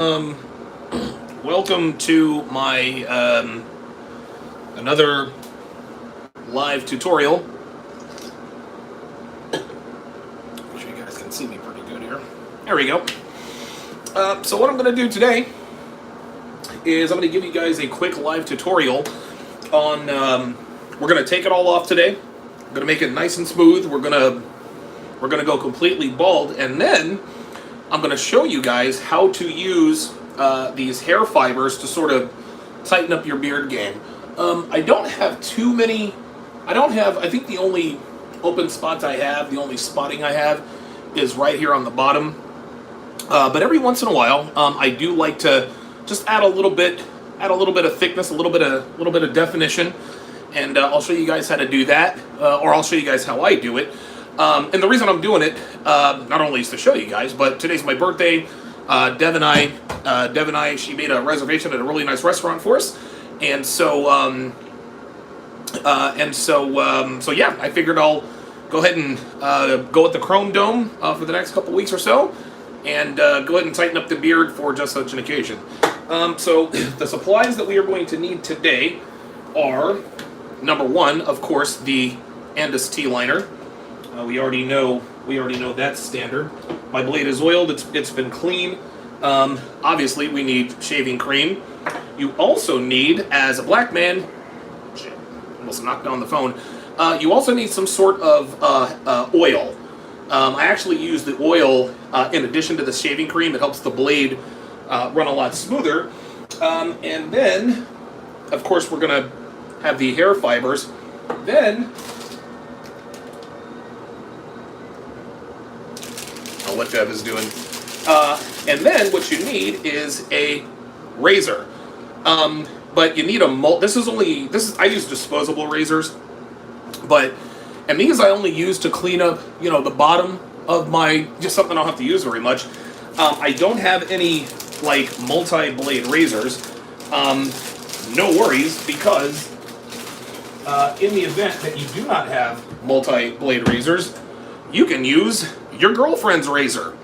Um, Welcome to my another live tutorial. Make sure you guys can see me pretty good here. There we go. So what I'm going to do today is I'm going to give you guys a quick live tutorial on. We're going to take it all off today. We're going to make it nice and smooth. We're going to go completely bald, and then I'm going to show you guys how to use these hair fibers to sort of tighten up your beard game. I don't have too many. I think the only open spots I have, the only spotting I have, is right here on the bottom. But every once in a while, I do like to just add a little bit of thickness, a little bit of definition, and I'll show you guys how to do that, or I'll show you guys how I do it. And the reason I'm doing it, not only is to show you guys, but today's my birthday. Dev and I, she made a reservation at a really nice restaurant for us, and so yeah, I figured I'll go ahead and go with the Chrome Dome for the next couple weeks or so, and go ahead and tighten up the beard for just such an occasion. So the supplies that we are going to need today are, number one, of course, the Andis T-liner. We already know that's standard. My blade is oiled. It's been clean. Obviously, we need shaving cream. You also need, as a black man, shit, almost knocked down the phone. You also need some sort of oil. I actually use the oil in addition to the shaving cream. It helps the blade run a lot smoother. And then, of course, we're gonna have the hair fibers. Then, what Dev is doing. And then what you need is a razor. But you need I use disposable razors, and these I only use to clean up, the bottom of my, just something I don't have to use very much. I don't have any, like, multi-blade razors. No worries, because in the event that you do not have multi-blade razors, you can use your girlfriend's razor.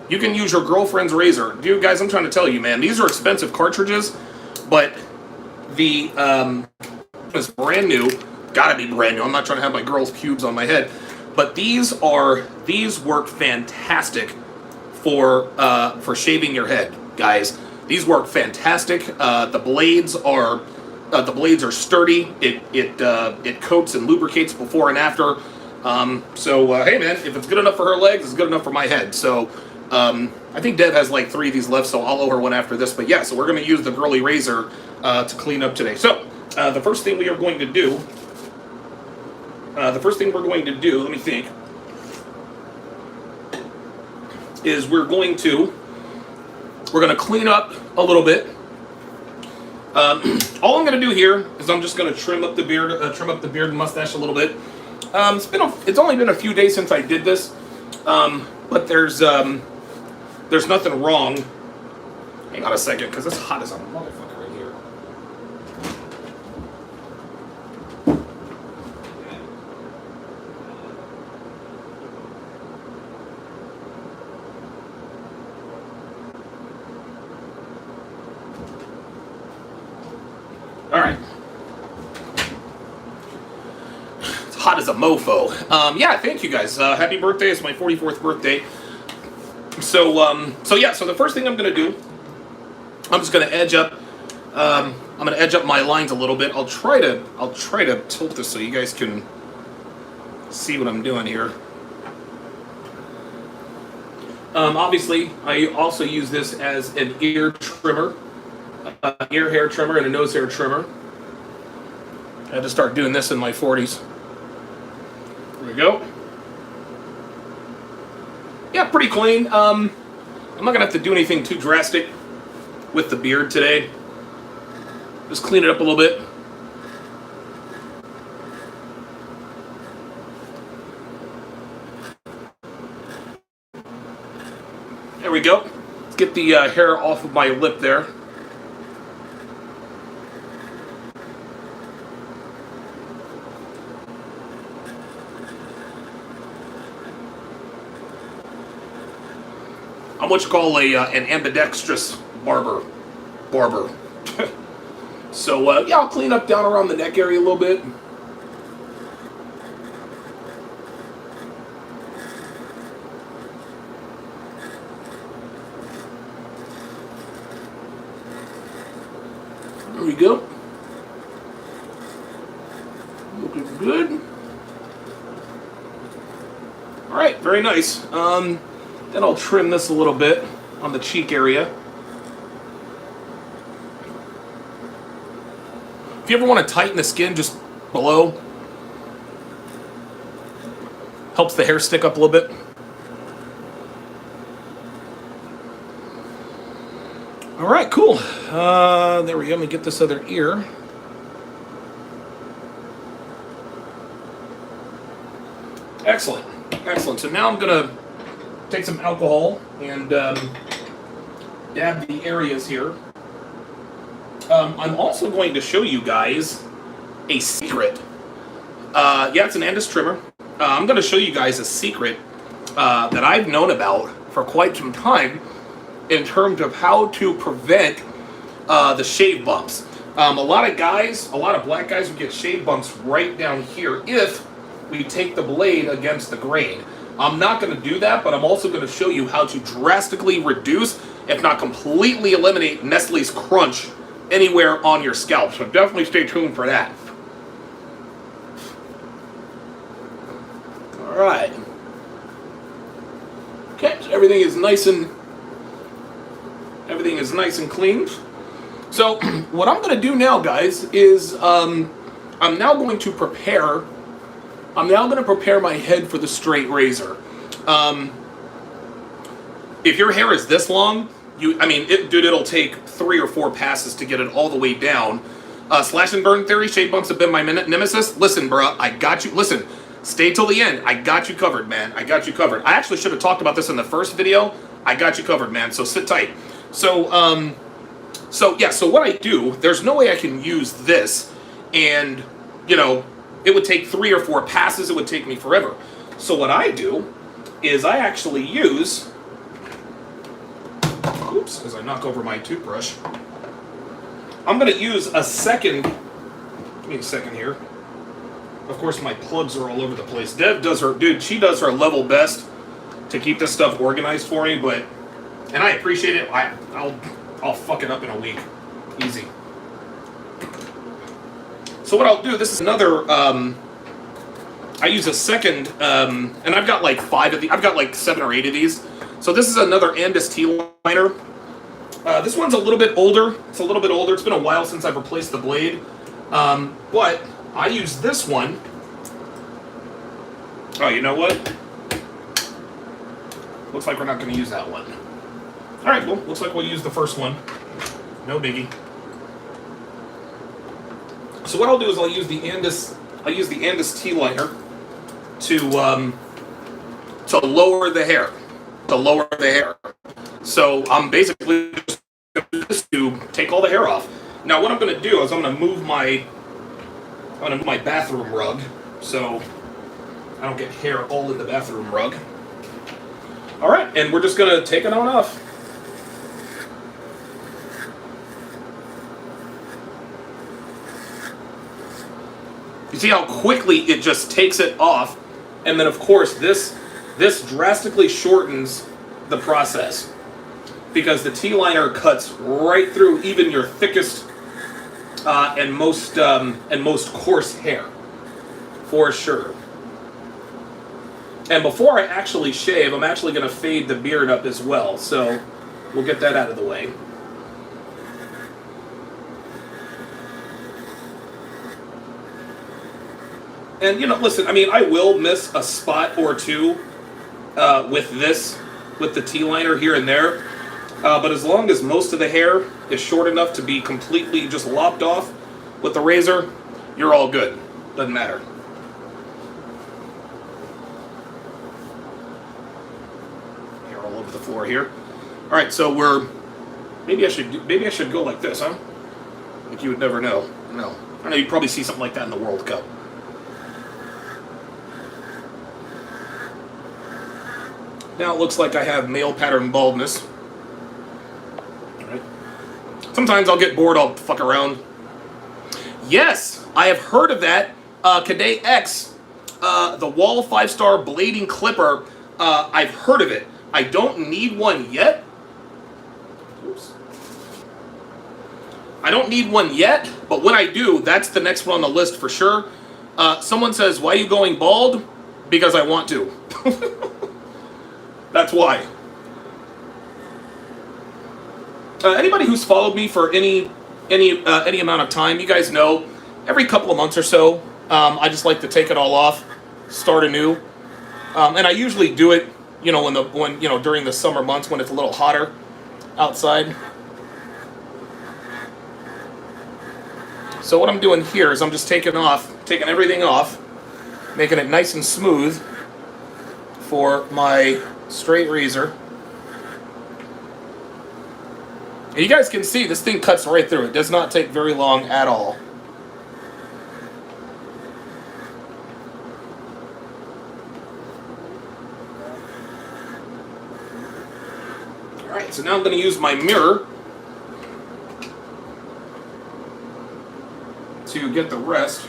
You can use your girlfriend's razor. Dude, guys, I'm trying to tell you, man, these are expensive cartridges, but the it's brand new. Gotta be brand new. I'm not trying to have my girl's pubes on my head. But these work fantastic for shaving your head, guys. These work fantastic. The blades are sturdy. It coats and lubricates before and after. Hey man, if it's good enough for her legs, it's good enough for my head. So, I think Dev has like 3 of these left, so I'll owe her one after this. But yeah, so we're going to use the girly razor to clean up today. So, the first thing we are going to do, let me think, is we're going to clean up a little bit. All I'm going to do here is I'm just going to trim up the beard and mustache a little bit. It's only been a few days since I did this, but there's nothing wrong. Hang on a second, because it's hot as a motherfucker right here. All right. Hot as a mofo. Yeah, thank you guys. Happy birthday. It's my 44th birthday. So the first thing I'm going to do, I'm just going to edge up my lines a little bit. I'll try to tilt this so you guys can see what I'm doing here. Obviously, I also use this as an ear trimmer, ear hair trimmer, and a nose hair trimmer. I had to start doing this in my 40s. There we go. Yeah, pretty clean. I'm not going to have to do anything too drastic with the beard today. Just clean it up a little bit. There we go. Let's get the hair off of my lip there. I'm what you call an ambidextrous barber. So, yeah, I'll clean up down around the neck area a little bit. There we go. Looking good. All right, very nice. Then I'll trim this a little bit on the cheek area. If you ever want to tighten the skin just below, helps the hair stick up a little bit. All right, cool. There we go. Let me get this other ear. Excellent. Excellent. So now I'm going to take some alcohol and dab the areas here. I'm also going to show you guys a secret. Yeah, it's an Andis trimmer. I'm going to show you guys a secret that I've known about for quite some time in terms of how to prevent the shave bumps. A lot of black guys will get shave bumps right down here if we take the blade against the grain. I'm not going to do that, but I'm also going to show you how to drastically reduce, if not completely eliminate, Nestle's crunch anywhere on your scalp. So definitely stay tuned for that. All right. Okay, so everything is nice and clean. So what I'm going to do now, guys, is I'm now going to prepare my head for the straight razor. If your hair is this long, it'll take 3 or 4 passes to get it all the way down. Slash and burn theory, shave bumps have been my nemesis. Listen, bruh, I got you. Listen, stay till the end. I got you covered, man. I got you covered. I actually should have talked about this in the first video. I got you covered, man. So sit tight. So what I do, there's no way I can use this and, it would take 3 or 4 passes. It would take me forever. So what I do is I actually use, oops, as I knock over my toothbrush, I'm going to use a second, give me a second here. Of course, my plugs are all over the place. Dev does she does her level best to keep this stuff organized for me, and I appreciate it. I'll fuck it up in a week. Easy. So what I'll do, this is another, I use a second, and I've got like 5 of these, I've got like 7 or 8 of these. So this is another Andis T-liner. This one's a little bit older. It's a little bit older. It's been a while since I've replaced the blade. But I use this one. Oh, you know what? Looks like we're not going to use that one. All right, well, looks like we'll use the first one. No biggie. So what I'll do is I'll use the Andis T-liner to lower the hair. So I'm basically just going to do this to take all the hair off. Now what I'm going to do is I'm going to move my bathroom rug so I don't get hair all in the bathroom rug. All right, and we're just going to take it on off. You see how quickly it just takes it off, and then of course this drastically shortens the process because the T-liner cuts right through even your thickest and most coarse hair, for sure. And before I actually shave, I'm actually going to fade the beard up as well, so we'll get that out of the way. And, listen, I will miss a spot or two with the T-liner here and there. But as long as most of the hair is short enough to be completely just lopped off with the razor, you're all good. Doesn't matter. Hair all over the floor here. All right, so maybe I should go like this, huh? Like you would never know. No. I know you'd probably see something like that in the World Cup. Now it looks like I have male pattern baldness. All right. Sometimes I'll get bored, I'll fuck around. Yes, I have heard of that. Cadet X, the Wall 5-star blading clipper, I've heard of it. I don't need one yet. Oops. I don't need one yet, but when I do, that's the next one on the list for sure. Someone says, why are you going bald? Because I want to. That's why. Anybody who's followed me for any amount of time, you guys know, every couple of months or so, I just like to take it all off, start anew, and I usually do it, you know, when during the summer months when it's a little hotter outside. So what I'm doing here is I'm just taking everything off, making it nice and smooth for my straight razor. And you guys can see this thing cuts right through. It does not take very long at all. Alright, so now I'm going to use my mirror to get the rest.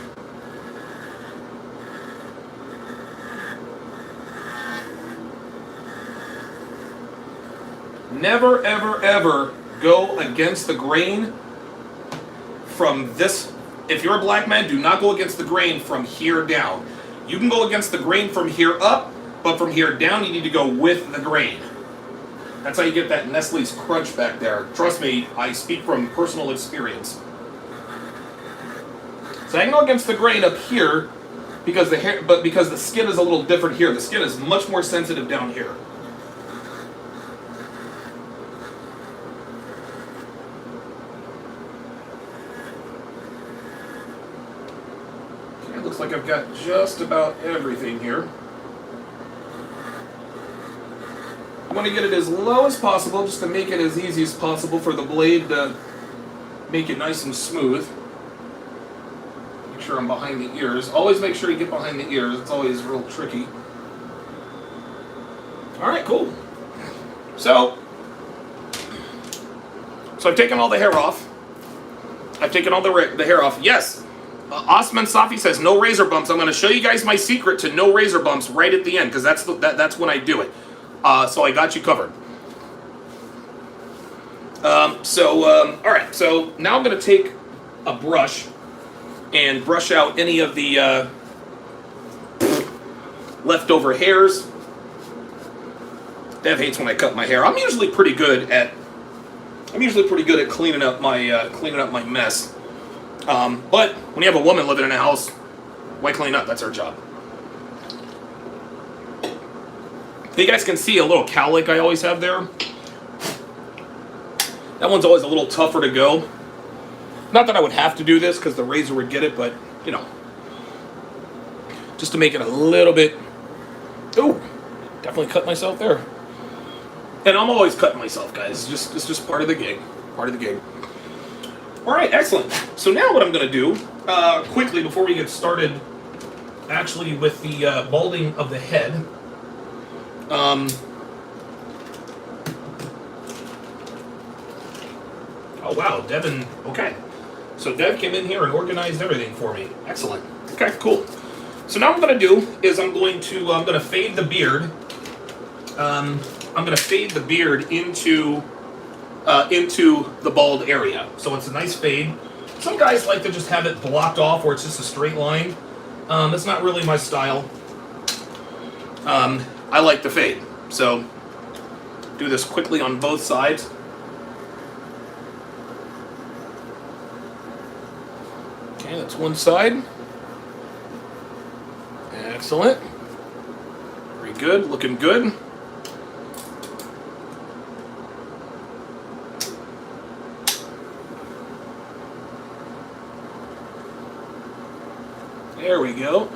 Never, ever, ever go against the grain from this. If you're a black man, do not go against the grain from here down. You can go against the grain from here up, but from here down, you need to go with the grain. That's how you get that Nestle's crunch back there. Trust me, I speak from personal experience. So I can go against the grain up here because because the skin is a little different here. The skin is much more sensitive down here. Okay, looks like I've got just about everything here. I want to get it as low as possible just to make it as easy as possible for the blade to make it nice and smooth. Make sure I'm behind the ears. Always make sure you get behind the ears. It's always real tricky. Alright, cool. So I've taken all the hair off. I've taken all the hair off. Yes, Osman Safi says no razor bumps. I'm going to show you guys my secret to no razor bumps right at the end because that's when I do it. So I got you covered. Alright, so now I'm going to take a brush and brush out any of the leftover hairs. Dev hates when I cut my hair. I'm usually pretty good at cleaning up my mess. But when you have a woman living in a house, why clean up? That's her job. You guys can see a little cowlick I always have there. That one's always a little tougher to go. Not that I would have to do this because the razor would get it, but, you know, just to make it a little bit... Ooh, definitely cut myself there. And I'm always cutting myself, guys. It's just part of the gig. Part of the gig. All right, excellent. So now what I'm going to do, quickly, before we get started, actually with the balding of the head... Oh wow, Devin, okay. So Dev came in here and organized everything for me. Excellent. Okay, cool. So now what I'm going to do is I'm going to fade the beard. I'm going to fade the beard into the bald area. So it's a nice fade. Some guys like to just have it blocked off where it's just a straight line. That's not really my style. I like the fade. So do this quickly on both sides. Okay, that's one side. Excellent. Very good, looking good. There we go.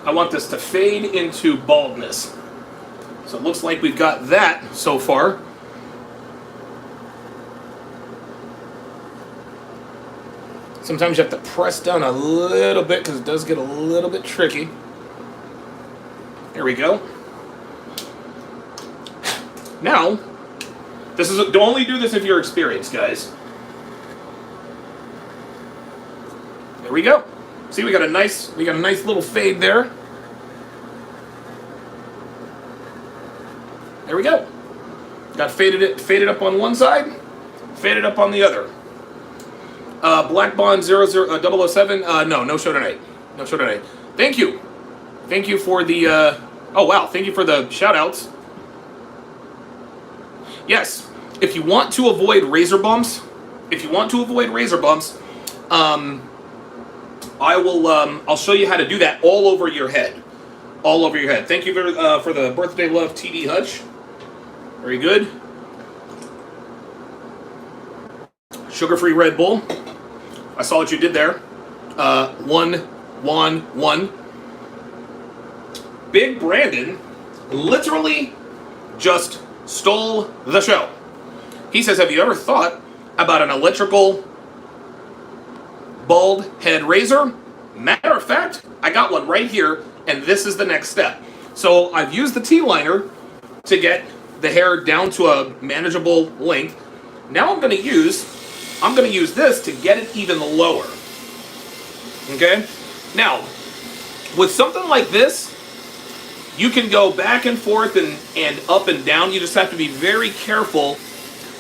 I want this to fade into baldness. So it looks like we've got that so far. Sometimes you have to press down a little bit because it does get a little bit tricky. There we go. Now, Only do this if you're experienced, guys. There we go. See, we got a nice little fade there. There we go. Got faded up on one side, faded up on the other. Black Bond 007. No show tonight. No show tonight. Thank you for the. Oh wow! Thank you for the shout outs. Yes, if you want to avoid razor bumps, I'll show you how to do that all over your head. All over your head. Thank you for the birthday love, TD Hutch. Very good. Sugar-free Red Bull. I saw what you did there. 1-1-1. Big Brandon literally just stole the show. He says, have you ever thought about an electrical bald head razor? Matter of fact, I got one right here, and this is the next step. So I've used the T-liner to get the hair down to a manageable length. Now I'm going to use this to get it even lower. Okay? Now, with something like this, you can go back and forth and up and down. You just have to be very careful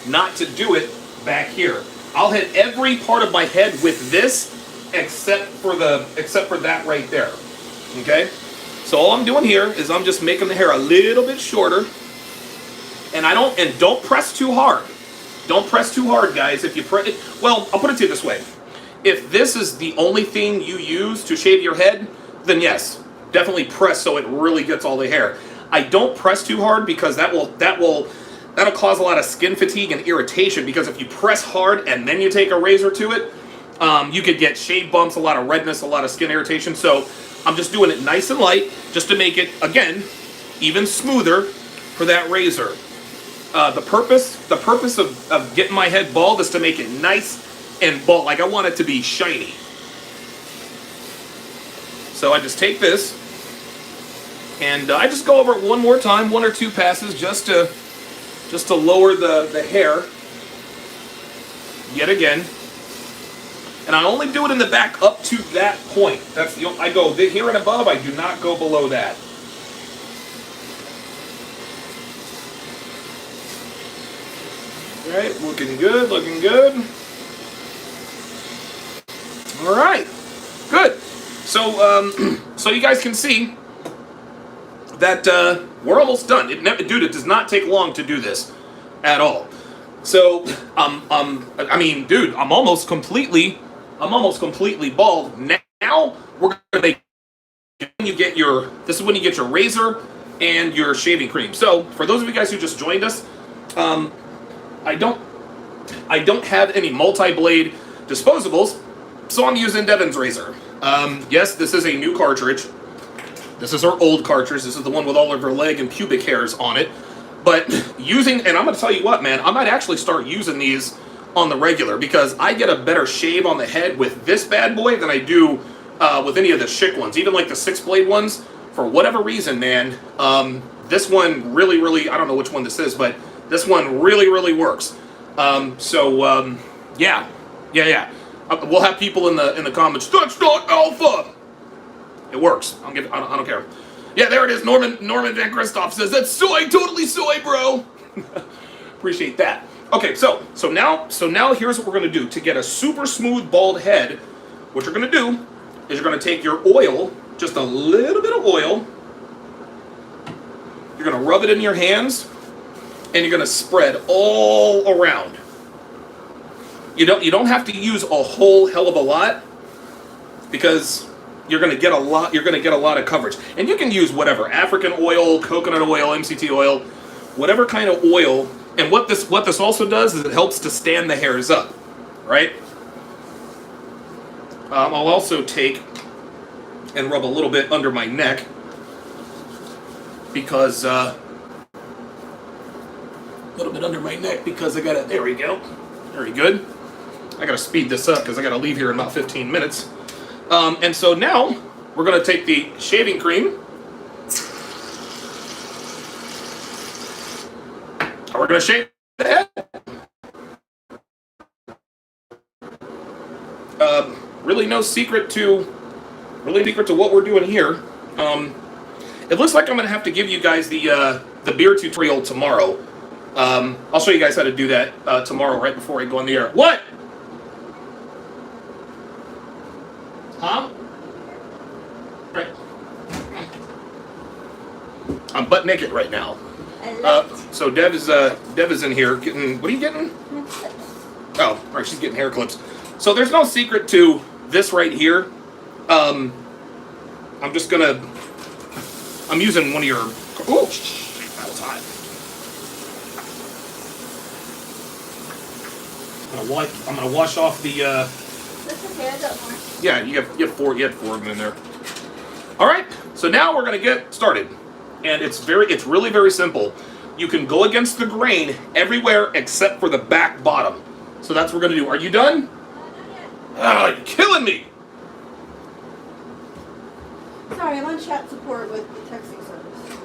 not to do it back here. I'll hit every part of my head with this except for that right there. Okay? So all I'm doing here is I'm just making the hair a little bit shorter. And don't press too hard. Don't press too hard, guys. If you press it, well, I'll put it to you this way. If this is the only thing you use to shave your head, then yes, definitely press so it really gets all the hair. I don't press too hard because that'll cause a lot of skin fatigue and irritation, because if you press hard and then you take a razor to it, you could get shave bumps, a lot of redness, a lot of skin irritation. So I'm just doing it nice and light just to make it, again, even smoother for that razor. The purpose of getting my head bald is to make it nice and bald. Like, I want it to be shiny. So I just take this and I just go over it one more time, one or two passes, just to lower the hair yet again. And I only do it in the back up to that point. I go here and above. I do not go below that. All right, looking good, looking good. All right, good. So, so you guys can see that we're almost done. It does not take long to do this at all. So, I mean, dude, I'm almost completely bald. Now we're gonna make. This is when you get your razor and your shaving cream. So, for those of you guys who just joined us, I don't have any multi-blade disposables, so I'm using Devin's razor. Yes, this is a new cartridge. This is our old cartridge. This is the one with all of her leg and pubic hairs on it. But and I'm going to tell you what, man, I might actually start using these on the regular, because I get a better shave on the head with this bad boy than I do with any of the Schick ones. Even like the 6-blade ones, for whatever reason, man, this one really, I don't know which one this is, but this one really works. Yeah. We'll have people in the comments, that's not alpha. It works. I don't care. Yeah, there it is. Norman Van Christoph says, that's soy, totally soy, bro. Appreciate that. Okay, so now here's what we're gonna do to get a super smooth bald head. What you're gonna do is you're gonna take your oil, just a little bit of oil. You're gonna rub it in your hands, and you're gonna spread all around. You don't have to use a whole hell of a lot, because you're gonna get a lot of coverage. And you can use whatever, African oil, coconut oil, MCT oil, whatever kind of oil. And what this also does is it helps to stand the hairs up, right? I'll also take and rub a little bit under my neck, because a little bit under my neck because I got it. There we go. Very good. I gotta speed this up because I gotta leave here in about 15 minutes. And so now we're gonna take the shaving cream. We're gonna shave ahead. Really no secret to what we're doing here. It looks like I'm gonna have to give you guys the beer tutorial tomorrow. I'll show you guys how to do that tomorrow, right before I go on the air. What? Huh? Right. I'm butt naked right now. So Dev is in here getting. What are you getting? Oh, right. She's getting hair clips. So there's no secret to this right here. I'm using one of your. Oh, that was hot. I'm gonna wash off the. That's okay, I got more. Yeah, you had four of them in there. All right, so now we're gonna get started, and it's really very simple. You can go against the grain everywhere except for the back bottom. So that's what we're gonna do. Are you done? Ah, you're killing me. Sorry, I'm on chat support with the texting service.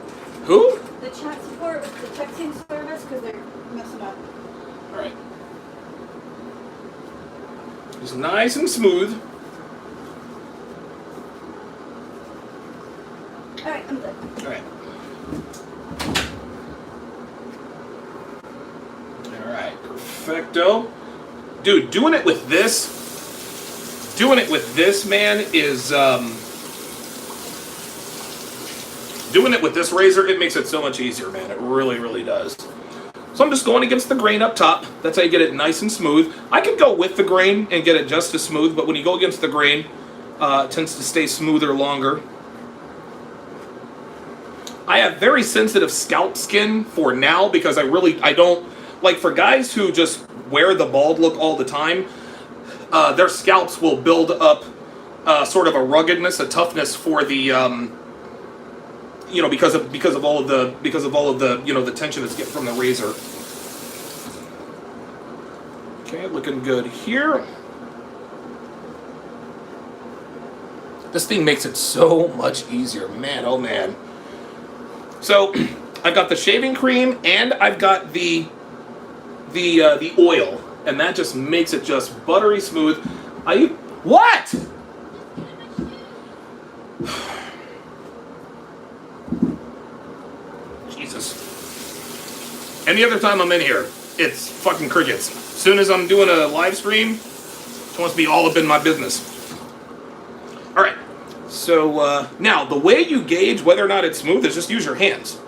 Who? The chat support with the texting service because they're messing up. All right. It's nice and smooth. All right, I'm done. All right. All right, perfecto. Dude, doing it with this, man, is doing it with this razor, it makes it so much easier, man. It really, really does. So I'm just going against the grain up top. That's how you get it nice and smooth. I could go with the grain and get it just as smooth, but when you go against the grain, it tends to stay smoother longer. I have very sensitive scalp skin for now because I don't, like for guys who just wear the bald look all the time, their scalps will build up sort of a ruggedness, a toughness for the, because of all of the the tension that's getting from the razor. Okay, looking good here. This thing makes it so much easier, man. Oh man. So I've got the shaving cream and I've got the oil, and that just makes it just buttery smooth. What? Jesus. Any other time I'm in here, it's fucking crickets. As soon as I'm doing a live stream, it wants to be all up in my business. All right. So now, the way you gauge whether or not it's smooth is just use your hands.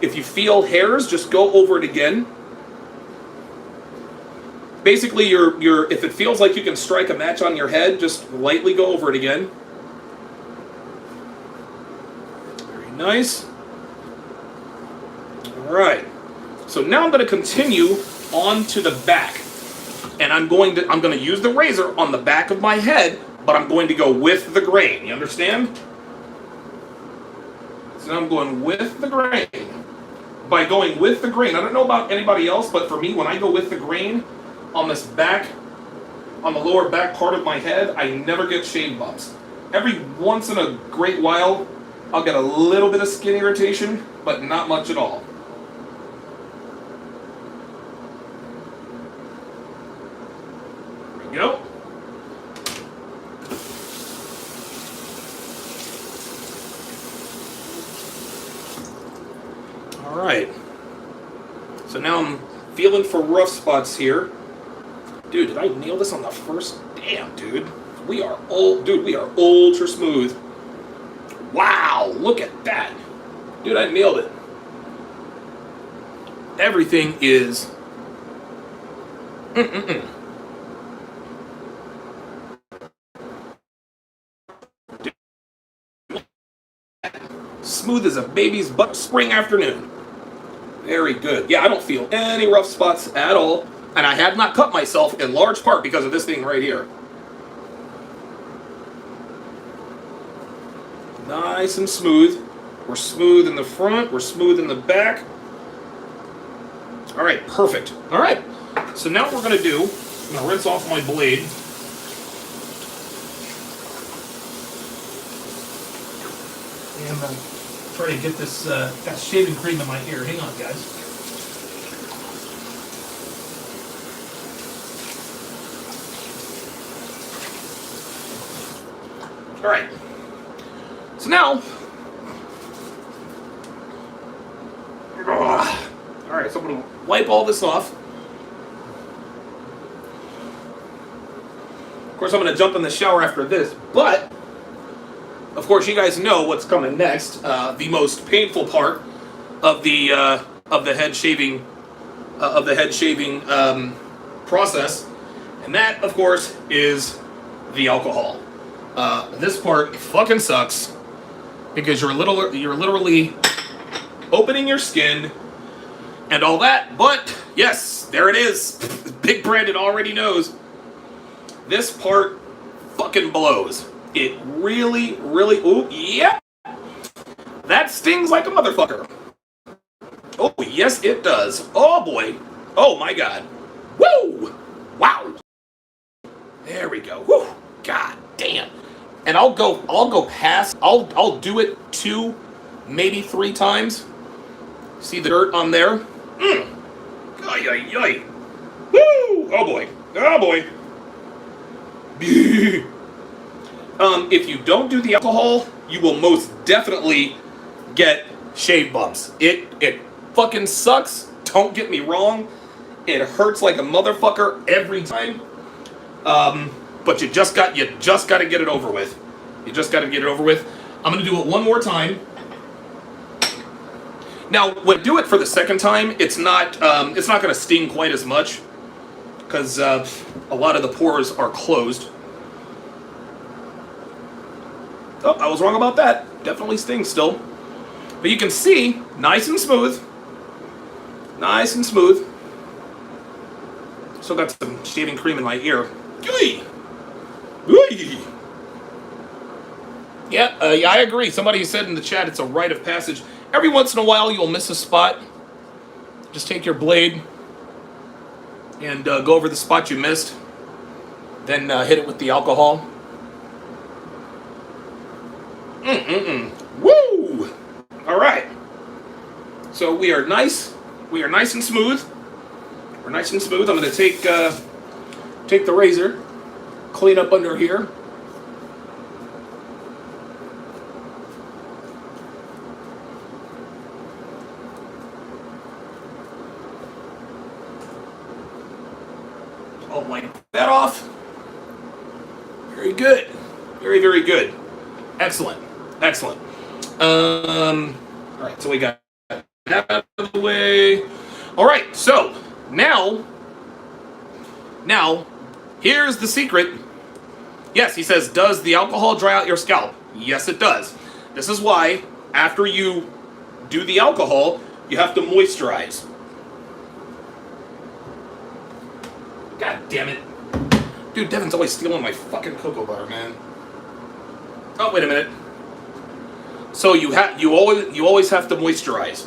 If you feel hairs, just go over it again. Basically, if it feels like you can strike a match on your head, just lightly go over it again. Very nice. All right. So now I'm going to continue on to the back, and I'm going to use the razor on the back of my head, but I'm going to go with the grain. You understand? So now I'm going with the grain. By going with the grain, I don't know about anybody else, but for me, when I go with the grain on this back, on the lower back part of my head, I never get shave bumps. Every once in a great while, I'll get a little bit of skin irritation, but not much at all. There we go. All right. So now I'm feeling for rough spots here. Dude, did I nail this on the first? Damn, dude. We are ultra smooth. Wow, look at that. Dude, I nailed it. Everything is... Smooth as a baby's butt spring afternoon. Very good. Yeah, I don't feel any rough spots at all. And I have not cut myself in large part because of this thing right here. Nice and smooth. We're smooth in the front. We're smooth in the back. All right, perfect. All right. So now what we're going to do, I'm going to rinse off my blade. And I'm going to try to get this got shaving cream in my ear. Hang on, guys. All right. So now, all right. So I'm gonna wipe all this off. Of course, I'm gonna jump in the shower after this, but of course, you guys know what's coming next. The most painful part of the head shaving process, and that, of course, is the alcohol. This part fucking sucks because you're literally opening your skin and all that. But yes, there it is. Big Brandon already knows. This part fucking blows. It really, really. Ooh, yeah. That stings like a motherfucker. Oh yes, it does. Oh boy. Oh my God. Woo! Wow. There we go. Woo! God damn. And I'll go past. I'll do it 2, maybe 3 times. See the dirt on there? Ay, ay, ay. Woo! Oh boy. Oh boy. If you don't do the alcohol, you will most definitely get shave bumps. It fucking sucks. Don't get me wrong. It hurts like a motherfucker every time. But you just got to get it over with. You just got to get it over with. I'm gonna do it one more time. Now, when I do it for the second time, it's not gonna sting quite as much because a lot of the pores are closed. Oh, I was wrong about that. Definitely stings still. But you can see, nice and smooth. Nice and smooth. Still got some shaving cream in my ear. Yui! Yui! Yeah, I agree. Somebody said in the chat it's a rite of passage. Every once in a while you'll miss a spot. Just take your blade and go over the spot you missed. Then hit it with the alcohol. Woo! All right. So we are nice. We are nice and smooth. We're nice and smooth. I'm going to take the razor, clean up under here. I'll wipe that off. Very good. Very, very good. Excellent. Excellent. All right, so we got that out of the way. All right, so now, here's the secret. Yes, he says, does the alcohol dry out your scalp? Yes, it does. This is why, after you do the alcohol, you have to moisturize. God damn it. Dude, Devin's always stealing my fucking cocoa butter, man. Oh, wait a minute. So you always have to moisturize.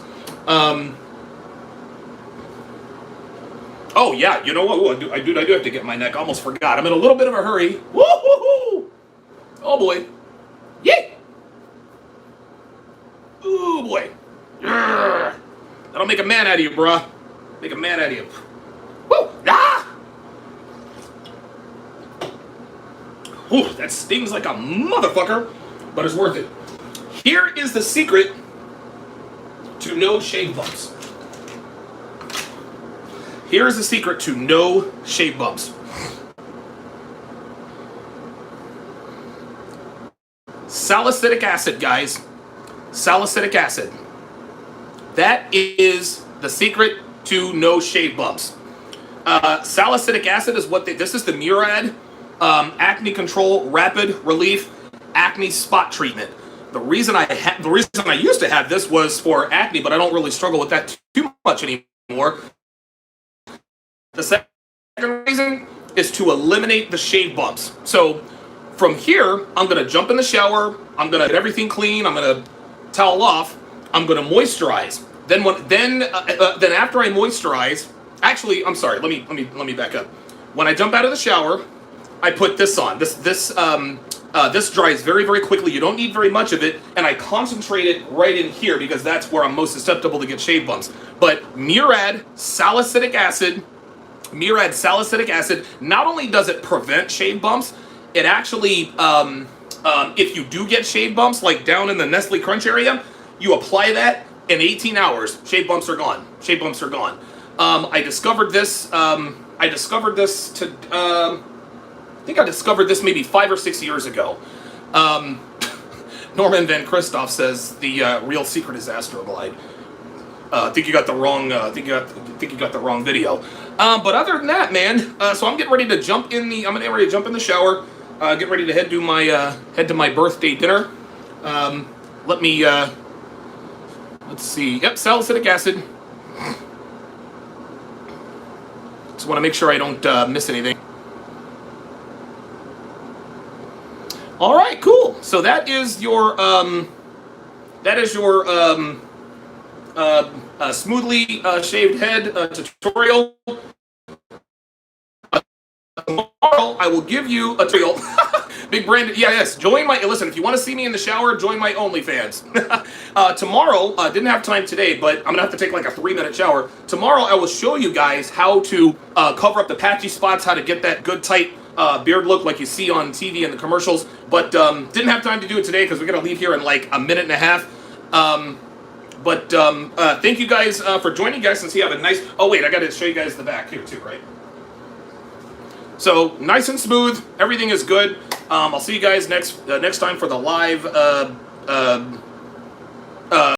Oh yeah, you know what? Ooh, I do have to get my neck. I almost forgot. I'm in a little bit of a hurry. Woo-hoo-hoo! Oh boy. Yay! Ooh boy. Urgh. That'll make a man out of you, bruh. Make a man out of you. Woo! Ah! Ooh, that stings like a motherfucker, but it's worth it. Here is the secret to no shave bumps. Here is the secret to no shave bumps. Salicylic acid, guys. Salicylic acid. That is the secret to no shave bumps. Salicylic acid is this is the Murad Acne Control Rapid Relief Acne Spot Treatment. The reason I used to have this was for acne, but I don't really struggle with that too much anymore. The second reason is to eliminate the shave bumps. So from here, I'm gonna jump in the shower. I'm gonna get everything clean. I'm gonna towel off. I'm gonna moisturize. Then after I moisturize, actually, I'm sorry. Let me back up. When I jump out of the shower, I put this on. This dries very, very quickly. You don't need very much of it, and I concentrate it right in here because that's where I'm most susceptible to get shave bumps. But Murad salicylic acid, not only does it prevent shave bumps, it actually If you do get shave bumps, like down in the Nestle Crunch area, you apply that in 18 hours. Shave bumps are gone. Shave bumps are gone. I discovered this. I think I discovered this maybe 5 or 6 years ago. Norman Van Christoph says the real secret is Astroglide. I think you got the wrong. think you got the wrong video. But other than that, man. So I'm getting ready to jump in the. I'm getting ready to jump in the shower. Get ready to head to my birthday dinner. Let me. Let's see. Yep, salicylic acid. Just want to make sure I don't miss anything. All right, cool. So that is your smoothly shaved head tutorial. Tomorrow I will give you a tutorial. Big Brandon, yes. Join my. Listen, if you want to see me in the shower, join my OnlyFans. Tomorrow, didn't have time today, but I'm gonna have to take like a 3-minute shower. Tomorrow I will show you guys how to cover up the patchy spots, how to get that good tight beard look like you see on TV in the commercials. But didn't have time to do it today because we're gonna leave here in like a minute and a half. Thank you guys for joining, guys. Since you have a nice. Oh wait, I gotta show you guys the back here too, right? So nice and smooth. Everything is good. I'll see you guys next time for the live